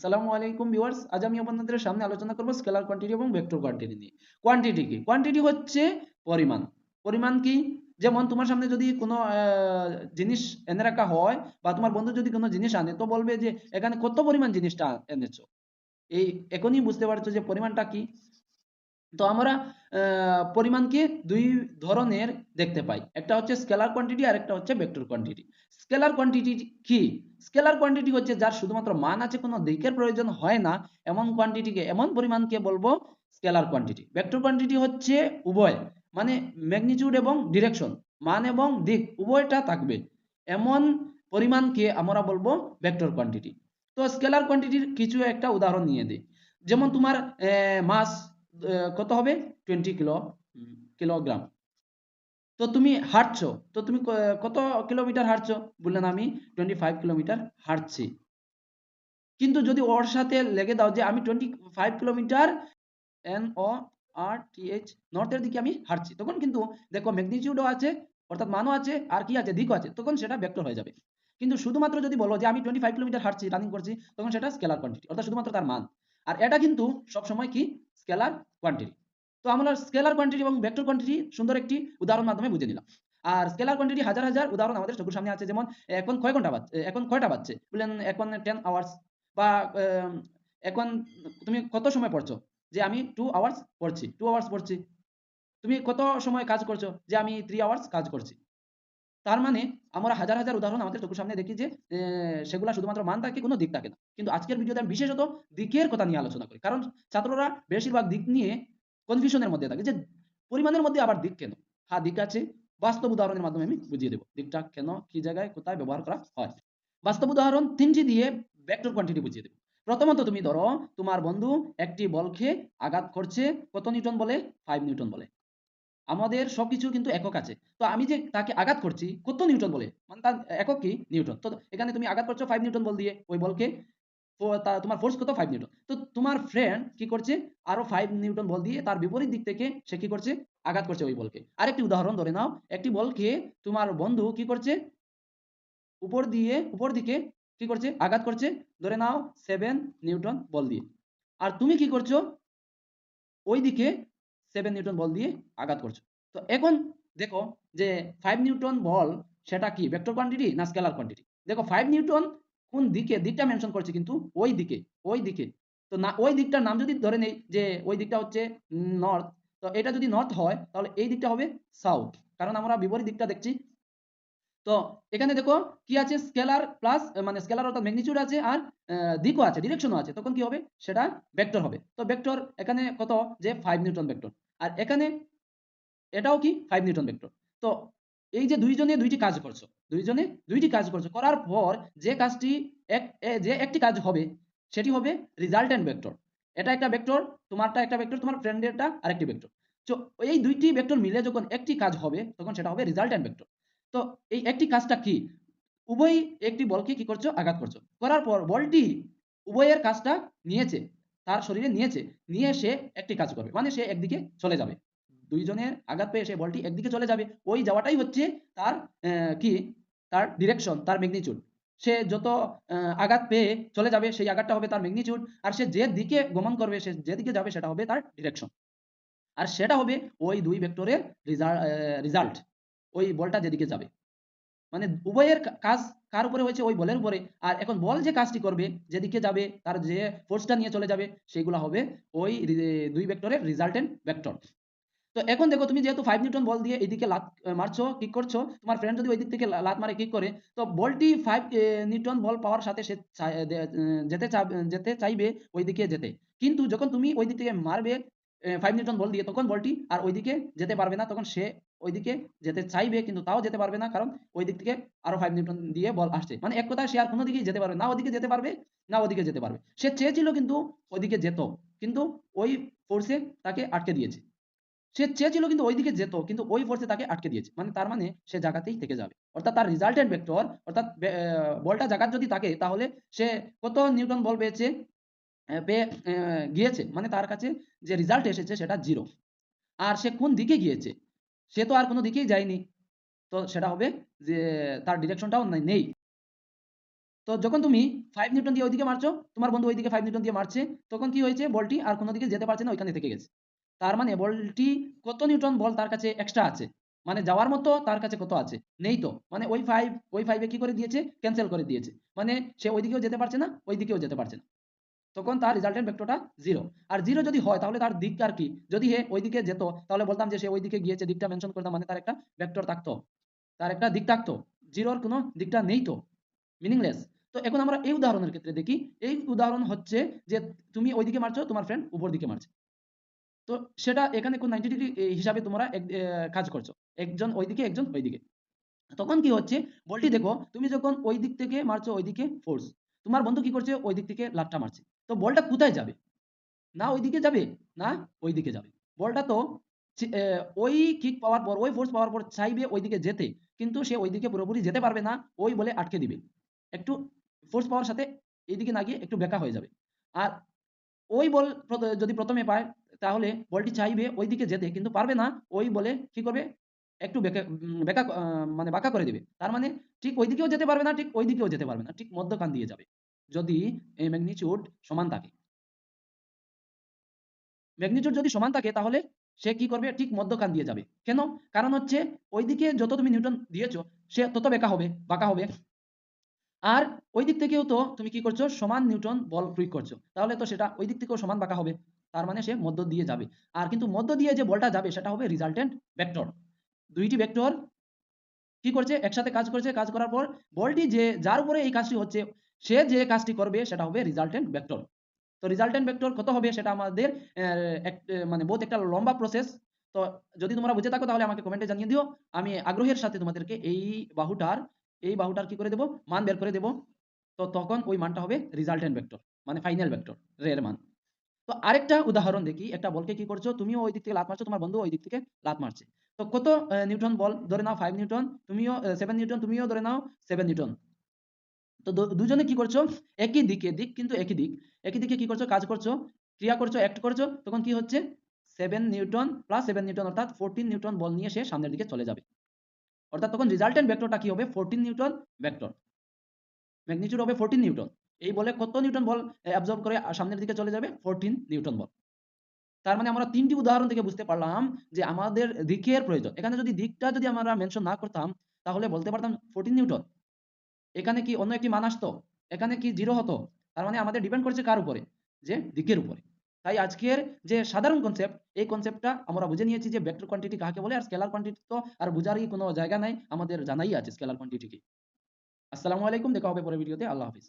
আসসালামু আলাইকুম ভিউয়ার্স, আজ আমি আপনাদের সামনে আলোচনা করব স্কেলার কোয়ান্টিটি এবং ভেক্টর কোয়ান্টিটি নিয়ে। কোয়ান্টিটি কি? কোয়ান্টিটি হচ্ছে পরিমাণ। পরিমাণ কি? যেমন তোমার সামনে যদি কোনো জিনিস এনে রাখা হয় বা তোমার বন্ধু যদি কোনো জিনিস আনে, তো বলবে যে এখানে কত পরিমাণ জিনিসটা এনেছো। এই এখনই বুঝতে পারছো যে পরিমাণটা কি। তো আমরা পরিমাণকে দুই ধরনের দেখতে পাই, একটা হচ্ছে স্কেলার কোয়ান্টিটি আর একটা হচ্ছে ভেক্টর কোয়ান্টিটি। স্কেলার কোয়ান্টিটি কি? স্কেলার কোয়ান্টিটি হচ্ছে যার শুধুমাত্র মান আছে, কোনো দিকের প্রয়োজন হয় না, এমন কোয়ান্টিটিকে, এমন পরিমাণকে বলবো স্কেলার কোয়ান্টিটি। ভেক্টর কোয়ান্টিটি হচ্ছে উভয়, মানে ম্যাগনিটিউড এবং ডিরেকশন, মান এবং দিক উভয়টা থাকবে, এমন পরিমাণকে আমরা বলবো ভেক্টর কোয়ান্টিটি। তো স্কেলার কোয়ান্টিটির কিছু একটা উদাহরণ নিয়ে দিই। যেমন তোমার মাস কত হবে? 20 কিলোগ্রাম। তো তুমি হাঁটছো, তো তুমি কত কিলোমিটার হাঁটছো? বললেন আমি 25 কিলোমিটার হাঁটছি। কিন্তু যদি ওর সাথে লেগে দাও যে আমি 25 কিলোমিটার NORTH নর্থের দিকে আমি হাঁটছি, তখন কিন্তু দেখো ম্যাগনিটিউডও আছে, অর্থাৎ মানও আছে, আর কি আছে, দিকও আছে, তখন সেটা ভেক্টর হয়ে যাবে। কিন্তু শুধুমাত্র যদি বলো যে আমি 25 কিলোমিটার হাঁটছি, রানিং করছি, তখন সেটা স্কেলার কোয়ান্টিটি, অর্থাৎ শুধুমাত্র তার মান। আর এটা কিন্তু সবসময় কি স্কেলার কোয়ান্টিটি। তো আমরা স্কেলার কোয়ান্টিটি এবং ভেক্টর কোয়ান্টিটি সুন্দর একটি উদাহরণ মাধ্যমে বুঝে নিলাম। আর স্কেলার কোয়ান্টিটি হাজার হাজার উদাহরণ আমাদের চোখের সামনে আছে। যেমন এখন কয় ঘন্টা বাজছে, এখন কয়টা বাজছে, বললেন এখন 10 আওয়ার্স। বা এখন তুমি কত সময় পড়ছো? যে আমি 2 আওয়ার্স পড়ছি, 2 আওয়ার্স পড়ছি। তুমি কত সময় কাজ করছো? যে আমি 3 আওয়ার্স কাজ করছি। তার মানে আমরা হাজার হাজার উদাহরণ আমাদের চোখের সামনে দেখি যে সেগুলা শুধুমাত্র মান থাকে, কোনো দিক থাকে না। কিন্তু আজকের ভিডিওতে আমি বিশেষত দিকের কথা নিয়ে আলোচনা করি, কারণ ছাত্ররা বেশিরভাগ দিক নিয়ে কনফিউশনের মধ্যে থাকে যে পরিমাণের মধ্যে আবার দিক কেন। হ্যাঁ, দিক আছে, বাস্তব উদাহরণের মাধ্যমে আমি বুঝিয়ে দেবো দিকটা কেন, কি জায়গায়, কোথায় ব্যবহার করা হয়। বাস্তব উদাহরণ তিনটি দিয়ে ভেক্টর কোয়ান্টিটি বুঝিয়ে দেবো। প্রথমত তুমি ধরো তোমার বন্ধু একটি বলকে আঘাত করছে, কত নিউটন বলে? 5 নিউটন বলে। আমাদের সবকিছু কিন্তু একক আছে। তো আমি যে তাকে আঘাত করছি, কত নিউটন বলে, মানে তার একক কি? নিউটন। তো এখানে তুমি আঘাত করছো 5 নিউটন বল দিয়ে ওই বলকে, তোমার ফোর্স কত? 5 নিউটন। তো তোমার ফ্রেন্ড কি করছে? আরো 5 নিউটন বল দিয়ে তার বিপরীত দিক থেকে সে কি করছে? আঘাত করছে ওই বলকে। আরেকটি উদাহরণ ধরে নাও, একটি বলকে তোমার বন্ধু কি করছে? উপর দিকে কি করছে? আঘাত করছে, ধরে নাও 7 নিউটন বল দিয়ে। আর তুমি কি করছো? ওই দিকে 7 নিউটন বল দিয়ে আঘাত করছো। তো এখন দেখো যে 5 নিউটন বল সেটা কি ভেক্টর কোয়ান্টিটি না স্কেলার কোয়ান্টিটি? দেখো 5 নিউটন কোন দিকে, দিকটা মেনশন করছে কিন্তু ওই দিকে, ওই দিকে। তো না, ওই দিকটার নাম যদি ধরে নেই যে ওই দিকটা হচ্ছে নর্থ, তো এটা যদি নর্থ হয় তাহলে এই দিকটা হবে সাউথ, কারণ আমরা বিপরীত দিকটা দেখছি। তো এখানে দেখো কি আছে? স্কেলার প্লাস, মানে স্কেলার অর্থাৎ ম্যাগনিটিউড আছে, আর দিকও আছে, ডিরেকশনও আছে, তখন কি হবে? সেটা ভেক্টর হবে। তো ভেক্টর এখানে কত? যে 5 নিউটন ভেক্টর। আর এখানে এটাও কি 5 নিউটন ভেক্টর। তো এই যে দুইজনে দুইটি কাজ করছো, দুইজনে দুইটি কাজ করছো, করার পর যে কাজটি যে একটি কাজ হবে সেটি হবে রিজাল্টেন্ট ভেক্টর। এটা একটা ভেক্টর, তোমারটা একটা ভেক্টর, তোমার ফ্রেন্ডেরটা আরেকটি ভেক্টর। তো এই দুইটি ভেক্টর মিলে যখন একটি কাজ হবে তখন সেটা হবে রিজাল্টেন্ট ভেক্টর। তো এই একটি কাজটা কি? উভয়ই একটি বলকে কি করছো? আঘাত করছো। করার পর বলটি উভয়ের কাজটা নিয়েছে, তার শরীরে নিয়েছে, নিয়ে সে একটি কাজ করবে, মানে সে একদিকে চলে যাবে। দুইজনের আঘাত পেয়ে সে বলটি একদিকে চলে যাবে, ওই যাওয়াটাই হচ্ছে তার কি, তার ডিরেকশন, তার ম্যাগনিটিউড। সে যত আঘাত পেয়ে চলে যাবে সেই আঘাতটা হবে তার ম্যাগনিটিউড, আর সে যে দিকে গমন করবে, সে যেদিকে যাবে সেটা হবে তার ডিরেকশন। আর সেটা হবে ওই দুই ভেক্টরের রিজাল্ট, ওই বলটা যেদিকে যাবে। মানে উভয়ের কাজ কার উপরে হয়েছে? ওই বলের উপরে। আর এখন বল যে কাজটি করবে, যেদিকে যাবে, তার যে ফোর্সটা নিয়ে চলে যাবে, সেগুলো হবে ওই দুই ভেক্টরের রিজাল্টেন্ট ভেক্টর। তো এখন দেখো তুমি যেহেতু 5 নিউটন বল দিয়ে এইদিকে লাত মারছো, কিক করছো, তোমার ফ্রেন্ড যদি ওই দিক থেকে লাত মারে, কিক করে, তো বলটি 5 নিউটন বল পাওয়ার সাথে সে যেতে চাইবে ওই দিকে যেতে। কিন্তু যখন তুমি ওই দিক থেকে মারবে 5 নিউটন বল দিয়ে, তখন বলটি আর ওইদিকে যেতে পারবে না, তখন সে ওইদিকে যেতে চাইবে কিন্তু তাও যেতে পারবে না, কারণ ওই দিক থেকে আরো 5 নিউটন দিয়ে বল আসছে। মানে এক কথায় সে আর কোনো দিকেই যেতে পারবে না, ওদিকে যেতে পারবে না ওদিকে যেতে পারবে। সে চেয়েছিল কিন্তু ওইদিকে যেত, কিন্তু ওই ফোর্সে তাকে আটকে দিয়েছে। সে চেয়েছিল কিন্তু ওইদিকে যেত, কিন্তু ওই ফোর্সে তাকে আটকে দিয়েছে, মানে তার মানে সে জায়গাতেই থেকে যাবে। অর্থাৎ তার রিজাল্টেন্ট ভেক্টর, অর্থাৎ বলটা জায়গা যদি থাকে তাহলে সে কত নিউটন বল পেয়েছে? পেয়ে গিয়েছে, মানে তার কাছে যে রিজাল্ট এসেছে সেটা 0। আর সে কোন দিকে গিয়েছে? সে তো আর কোনো দিকেই যায়নি। তো সেটা হবে যে তার ডিরেকশনটাও নেই। তো যখন তুমি 5 নিউটন দিয়ে ওইদিকে মারছো, তোমার বন্ধু ওইদিকে 5 নিউটন দিয়ে মারছে, তখন কি হয়েছে, বলটি আর কোনো দিকে যেতে পারছে না, ওইখানে থেকে গেছে। তার মানে বলটি কত নিউটন বল তার কাছে এক্সট্রা আছে, মানে যাওয়ার মতো তার কাছে কত আছে, নেই তো, মানে ওই 5 এ কি করে দিয়েছে, ক্যান্সেল করে দিয়েছে, মানে সে ওইদিকেও যেতে পারছে না, ওইদিকেও যেতে পারছে না। তখন তার রেজাল্টেন্ট ভেক্টরটা 0। আর 0 যদি হয় তাহলে তার দিক আর কি, যদি হে ওইদিকে যেত তাহলে বলতাম যে সে ওইদিকে গিয়েছে, দিকটা মেনশন করতাম, মানে তার একটা ভেক্টর থাকতো, তার একটা দিক থাকতো। 0-র কোনো দিকটা নেই তো, মিনিংলেস। তো এখন আমরা এই উদাহরণের ক্ষেত্রে দেখি, এই উদাহরণ হচ্ছে যে তুমি ওইদিকে মারছো, তোমার ফ্রেন্ড উপর দিকে মারছে। তো সেটা এখানে কোন 90 ডিগ্রি হিসাবে তোমরা কাজ করছো, একজন ওইদিকে একজন ওইদিকে। তখন কি হচ্ছে, বলটি দেখো তুমি যখন ওই দিক থেকে মারছো ওইদিকে ফোর্স, তোমার বন্ধু কি করছে, ওই দিক থেকে লাফটা মারছে, তো বলটা কোথায় যাবে, না ওইদিকে যাবে না ওইদিকে যাবে, বলটা তো ওই কিক পাওয়ার পর, ওই ফোর্স পাওয়ার পর চাইবে ওইদিকে যেতে, কিন্তু সে ওইদিকে পুরোপুরি যেতে পারবে না, ওই বলে আটকে দিবে, একটু ফোর্স পাওয়ার সাথে এইদিকে না গিয়ে একটু বেঁকা হয়ে যাবে। আর ওই বল যদি প্রথমে পায়, তাহলে বলটি চাইবে ওইদিকে যেতে কিন্তু পারবে না, ওই বলে কি করবে, একটু বেঁকা মানে বাঁকা করে দিবে। তার মানে ঠিক ওইদিকেও যেতে পারবে না, ঠিক ওইদিকেও যেতে পারবে না, ঠিক মধ্যখান দিয়ে যাবে, যদি এই ম্যাগনিটিউড সমান থাকে। ম্যাগনিটিউড যদি সমান থাকে তাহলে সে কি করবে, ঠিক মধ্যখান দিয়ে যাবে। কেন? কারণ হচ্ছে ওইদিকে যত তুমি নিউটন দিয়েছো, সে তত বেঁকা হবে, বাঁকা হবে। আর ওই দিক থেকেও তো তুমি কি করছো, সমান নিউটন বল প্রয়োগ করছো, তাহলে তো সেটা ওই দিক থেকেও সমান বাঁকা হবে। তার মানে সে মধ্য দিয়ে যাবে। আর কিন্তু মধ্য দিয়ে যে বলটা যাবে সেটা হবে রিজাল্টেন্ট ভেক্টর। দুইটি ভেক্টর কি করছে, একসাথে কাজ করছে, কাজ করার পর বলটি যে যার উপরে এই কাজটি হচ্ছে, সে যে কাজটি করবে সেটা হবে রিজাল্টেন্ট ভেক্টর। তো রিজাল্টেন্ট ভেক্টর কত হবে সেটা আমাদের মানে বহুত একটা লম্বা প্রসেস। তো যদি তোমরা বুঝে থাকো তাহলে আমাকে কমেন্টে জানিয়ে দিও, আমি আগ্রহের সাথে তোমাদেরকে এই বাহুটার কি করে দেব, মান বের করে দেব। তো তখন ওই মানটা হবে রিজাল্টেন্ট ভেক্টর, মানে ফাইনাল ভেক্টর, এর মান। তো আরেকটা উদাহরণ দেখি, একটা বলকে কি করছো, তুমিও ওই দিক থেকে লাত মারছো, তোমার বন্ধু ওই দিক থেকে লাত মারছে। তো কত নিউটন বল, ধরে নাও 5 নিউটন, তুমিও 7 নিউটন, তুমিও ধরে নাও 7 নিউটন। তো দুজনে কি করছো, একই দিকে, দিক কিন্তু একই দিক, একই দিকে কি করছো, কাজ করছো, ক্রিয়া করছো, অ্যাক্ট করছো। তখন কি হচ্ছে, 7 নিউটন প্লাস 7 নিউটন অর্থাৎ 14 নিউটন বল নিয়ে সে সামনের দিকে চলে যাবে। অর্থাৎ তখন রিজাল্টেন্ট ভেক্টরটা কি হবে, 14 নিউটন ভেক্টর, ম্যাগনিটিউড হবে 14 নিউটন। এই বলে কত নিউটন বল অ্যাবজর্ব করে সামনের দিকে চলে যাবে, 14 নিউটন বল। তার মানে আমরা তিনটি উদাহরণ থেকে বুঝতে পারলাম যে আমাদের দিকের প্রয়োজন। এখানে যদি দিকটা যদি আমরা মেনশন না করতাম, তাহলে বলতে পারতাম 14 নিউটন, এখানে কি অন্য একটি মান আসতো, এখানে কি 0 হতো। তার মানে আমাদের ডিপেন্ড করছে কার উপরে, যে দিকের উপরে। তাই আজকের যে সাধারণ কনসেপ্ট, এই কনসেপ্টটা আমরা বুঝে নিয়েছি যে ভেক্টর কোয়ান্টিটি কাকে বলে, আর স্কেলার কোয়ান্টিটি তো আর বুঝারই কোনো জায়গা নাই, আমাদের জানাই আছে স্কেলার কোয়ান্টিটি কি। আসসালামু আলাইকুম, দেখা হবে পরের ভিডিওতে, আল্লাহ হাফিজ।